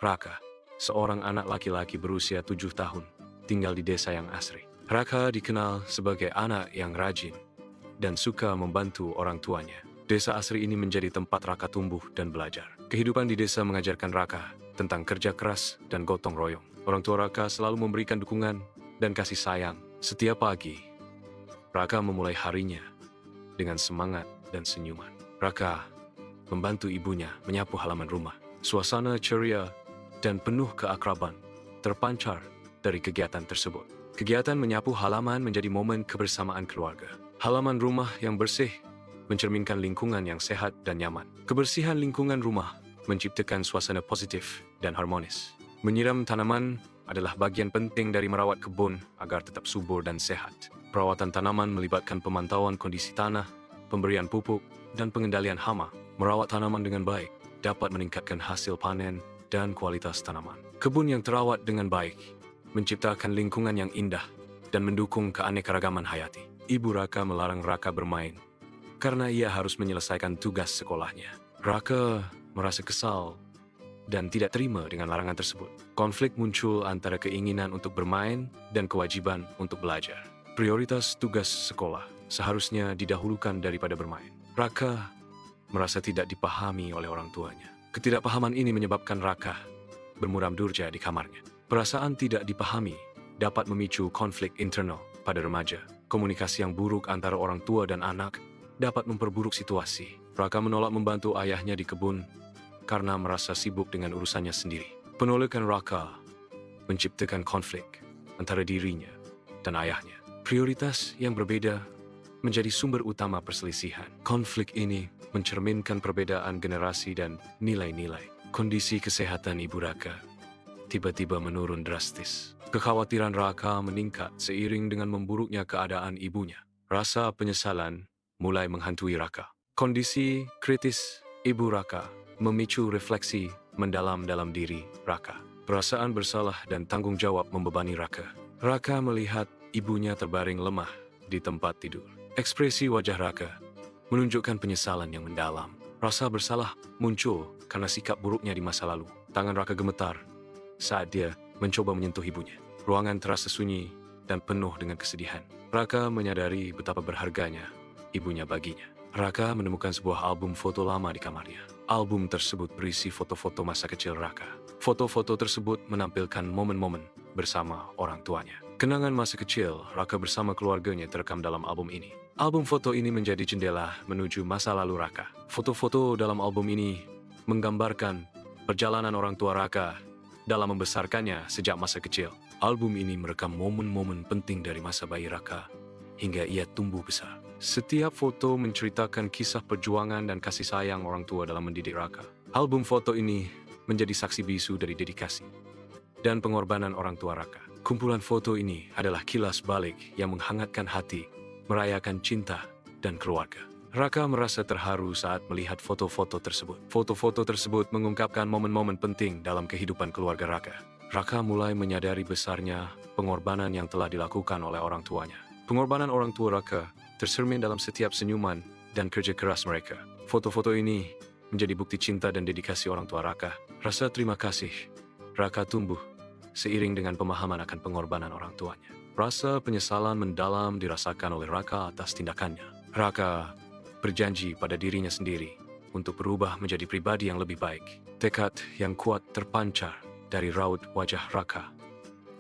Raka, seorang anak laki-laki berusia 7 tahun, tinggal di desa yang asri. Raka dikenal sebagai anak yang rajin dan suka membantu orang tuanya. Desa asri ini menjadi tempat Raka tumbuh dan belajar. Kehidupan di desa mengajarkan Raka tentang kerja keras dan gotong royong. Orang tua Raka selalu memberikan dukungan dan kasih sayang. Setiap pagi, Raka memulai harinya dengan semangat dan senyuman. Raka membantu ibunya menyapu halaman rumah. Suasana ceria dan penuh keakraban terpancar dari kegiatan tersebut. Kegiatan menyapu halaman menjadi momen kebersamaan keluarga. Halaman rumah yang bersih mencerminkan lingkungan yang sehat dan nyaman. Kebersihan lingkungan rumah menciptakan suasana positif dan harmonis. Menyiram tanaman adalah bagian penting dari merawat kebun agar tetap subur dan sehat. Perawatan tanaman melibatkan pemantauan kondisi tanah, pemberian pupuk, dan pengendalian hama. Merawat tanaman dengan baik dapat meningkatkan hasil panen dan kualitas tanaman. Kebun yang terawat dengan baik menciptakan lingkungan yang indah dan mendukung keanekaragaman hayati. Ibu Raka melarang Raka bermain karena ia harus menyelesaikan tugas sekolahnya. Raka merasa kesal dan tidak terima dengan larangan tersebut. Konflik muncul antara keinginan untuk bermain dan kewajiban untuk belajar. Prioritas tugas sekolah seharusnya didahulukan daripada bermain. Raka merasa tidak dipahami oleh orang tuanya. Ketidakpahaman ini menyebabkan Raka bermuram durja di kamarnya. Perasaan tidak dipahami dapat memicu konflik internal pada remaja. Komunikasi yang buruk antara orang tua dan anak dapat memperburuk situasi. Raka menolak membantu ayahnya di kebun karena merasa sibuk dengan urusannya sendiri. Penolakan Raka menciptakan konflik antara dirinya dan ayahnya. Prioritas yang berbeda menjadi sumber utama perselisihan. Konflik ini mencerminkan perbedaan generasi dan nilai-nilai. Kondisi kesehatan Ibu Raka tiba-tiba menurun drastis. Kekhawatiran Raka meningkat seiring dengan memburuknya keadaan ibunya. Rasa penyesalan mulai menghantui Raka. Kondisi kritis Ibu Raka memicu refleksi mendalam dalam diri Raka. Perasaan bersalah dan tanggung jawab membebani Raka. Raka melihat ibunya terbaring lemah di tempat tidur. Ekspresi wajah Raka menunjukkan penyesalan yang mendalam. Rasa bersalah muncul karena sikap buruknya di masa lalu. Tangan Raka gemetar saat dia mencoba menyentuh ibunya. Ruangan terasa sunyi dan penuh dengan kesedihan. Raka menyadari betapa berharganya ibunya baginya. Raka menemukan sebuah album foto lama di kamarnya. Album tersebut berisi foto-foto masa kecil Raka. Foto-foto tersebut menampilkan momen-momen bersama orang tuanya. Kenangan masa kecil Raka bersama keluarganya terekam dalam album ini. Album foto ini menjadi jendela menuju masa lalu Raka. Foto-foto dalam album ini menggambarkan perjalanan orang tua Raka dalam membesarkannya sejak masa kecil. Album ini merekam momen-momen penting dari masa bayi Raka hingga ia tumbuh besar. Setiap foto menceritakan kisah perjuangan dan kasih sayang orang tua dalam mendidik Raka. Album foto ini menjadi saksi bisu dari dedikasi dan pengorbanan orang tua Raka. Kumpulan foto ini adalah kilas balik yang menghangatkan hati, merayakan cinta dan keluarga. Raka merasa terharu saat melihat foto-foto tersebut. Foto-foto tersebut mengungkapkan momen-momen penting dalam kehidupan keluarga Raka. Raka mulai menyadari besarnya pengorbanan yang telah dilakukan oleh orang tuanya. Pengorbanan orang tua Raka tercermin dalam setiap senyuman dan kerja keras mereka. Foto-foto ini menjadi bukti cinta dan dedikasi orang tua Raka. Rasa terima kasih Raka tumbuh seiring dengan pemahaman akan pengorbanan orang tuanya. Rasa penyesalan mendalam dirasakan oleh Raka atas tindakannya. Raka berjanji pada dirinya sendiri untuk berubah menjadi pribadi yang lebih baik. Tekad yang kuat terpancar dari raut wajah Raka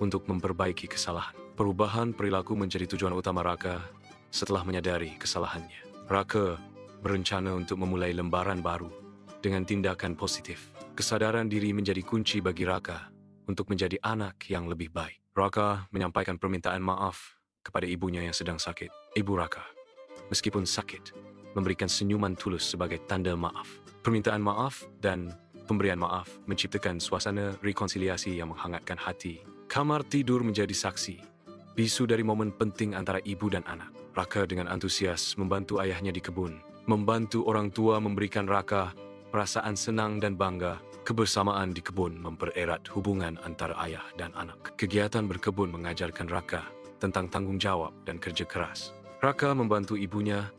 untuk memperbaiki kesalahan. Perubahan perilaku menjadi tujuan utama Raka setelah menyadari kesalahannya. Raka berencana untuk memulai lembaran baru dengan tindakan positif. Kesadaran diri menjadi kunci bagi Raka untuk menjadi anak yang lebih baik. Raka menyampaikan permintaan maaf kepada ibunya yang sedang sakit. Ibu Raka, meskipun sakit, memberikan senyuman tulus sebagai tanda maaf. Permintaan maaf dan pemberian maaf menciptakan suasana rekonsiliasi yang menghangatkan hati. Kamar tidur menjadi saksi bisu dari momen penting antara ibu dan anak. Raka dengan antusias membantu ayahnya di kebun. Membantu orang tua memberikan Raka perasaan senang dan bangga. Kebersamaan di kebun mempererat hubungan antara ayah dan anak. Kegiatan berkebun mengajarkan Raka tentang tanggung jawab dan kerja keras. Raka membantu ibunya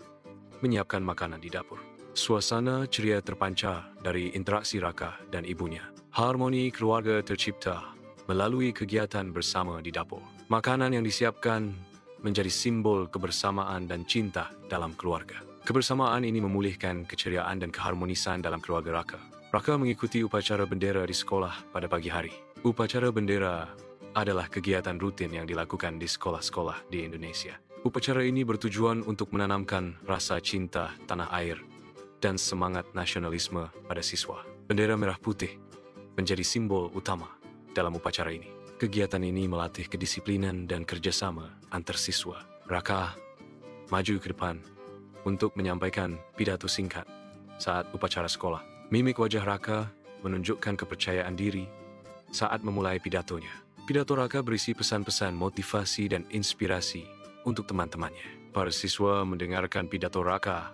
menyiapkan makanan di dapur. Suasana ceria terpancar dari interaksi Raka dan ibunya. Harmoni keluarga tercipta melalui kegiatan bersama di dapur. Makanan yang disiapkan menjadi simbol kebersamaan dan cinta dalam keluarga. Kebersamaan ini memulihkan keceriaan dan keharmonisan dalam keluarga Raka. Raka mengikuti upacara bendera di sekolah pada pagi hari. Upacara bendera adalah kegiatan rutin yang dilakukan di sekolah-sekolah di Indonesia. Upacara ini bertujuan untuk menanamkan rasa cinta tanah air dan semangat nasionalisme pada siswa. Bendera merah putih menjadi simbol utama dalam upacara ini. Kegiatan ini melatih kedisiplinan dan kerjasama antar siswa. Raka maju ke depan untuk menyampaikan pidato singkat saat upacara sekolah. Mimik wajah Raka menunjukkan kepercayaan diri saat memulai pidatonya. Pidato Raka berisi pesan-pesan motivasi dan inspirasi untuk teman-temannya. Para siswa mendengarkan pidato Raka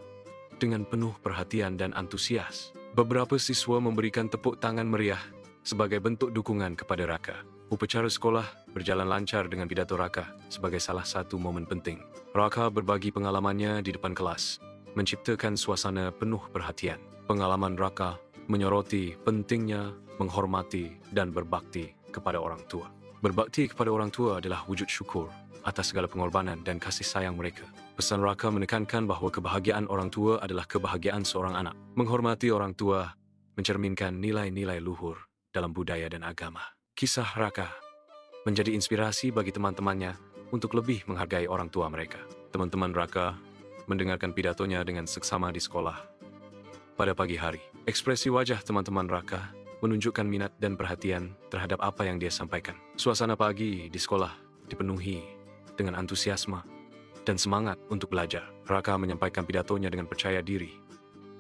dengan penuh perhatian dan antusias. Beberapa siswa memberikan tepuk tangan meriah sebagai bentuk dukungan kepada Raka. Upacara sekolah berjalan lancar dengan pidato Raka sebagai salah satu momen penting. Raka berbagi pengalamannya di depan kelas, menciptakan suasana penuh perhatian. Pengalaman Raka menyoroti pentingnya menghormati dan berbakti kepada orang tua. Berbakti kepada orang tua adalah wujud syukur atas segala pengorbanan dan kasih sayang mereka. Pesan Raka menekankan bahawa kebahagiaan orang tua adalah kebahagiaan seorang anak. Menghormati orang tua mencerminkan nilai-nilai luhur dalam budaya dan agama. Kisah Raka menjadi inspirasi bagi teman-temannya untuk lebih menghargai orang tua mereka. Teman-teman Raka mendengarkan pidatonya dengan seksama di sekolah. Pada pagi hari, ekspresi wajah teman-teman Raka menunjukkan minat dan perhatian terhadap apa yang dia sampaikan. Suasana pagi di sekolah dipenuhi dengan antusiasme dan semangat untuk belajar. Raka menyampaikan pidatonya dengan percaya diri,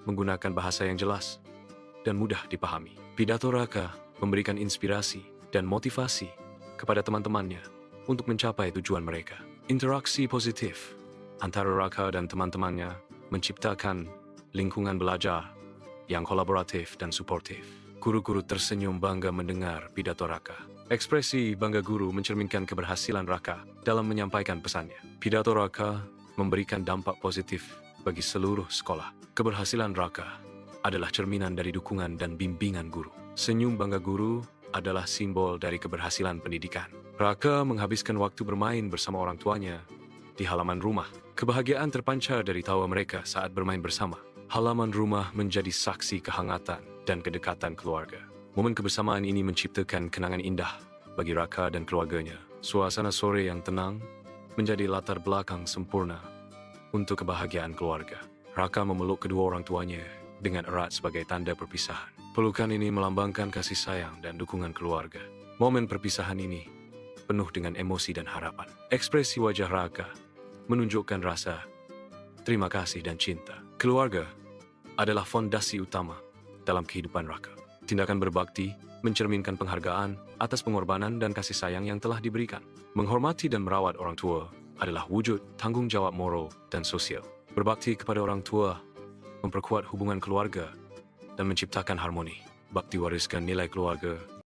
menggunakan bahasa yang jelas dan mudah dipahami. Pidato Raka memberikan inspirasi dan motivasi kepada teman-temannya untuk mencapai tujuan mereka. Interaksi positif antara Raka dan teman-temannya menciptakan lingkungan belajar yang kolaboratif dan suportif. Guru-guru tersenyum bangga mendengar pidato Raka. Ekspresi bangga guru mencerminkan keberhasilan Raka dalam menyampaikan pesannya. Pidato Raka memberikan dampak positif bagi seluruh sekolah. Keberhasilan Raka adalah cerminan dari dukungan dan bimbingan guru. Senyum bangga guru adalah simbol dari keberhasilan pendidikan. Raka menghabiskan waktu bermain bersama orang tuanya di halaman rumah. Kebahagiaan terpancar dari tawa mereka saat bermain bersama. Halaman rumah menjadi saksi kehangatan dan kedekatan keluarga. Momen kebersamaan ini menciptakan kenangan indah bagi Raka dan keluarganya. Suasana sore yang tenang menjadi latar belakang sempurna untuk kebahagiaan keluarga. Raka memeluk kedua orang tuanya dengan erat sebagai tanda perpisahan. Pelukan ini melambangkan kasih sayang dan dukungan keluarga. Momen perpisahan ini penuh dengan emosi dan harapan. Ekspresi wajah Raka menunjukkan rasa terima kasih dan cinta. Keluarga adalah fondasi utama dalam kehidupan Raka. Tindakan berbakti mencerminkan penghargaan atas pengorbanan dan kasih sayang yang telah diberikan. Menghormati dan merawat orang tua adalah wujud tanggung jawab moral dan sosial. Berbakti kepada orang tua memperkuat hubungan keluarga dan menciptakan harmoni. Bakti wariskan nilai keluarga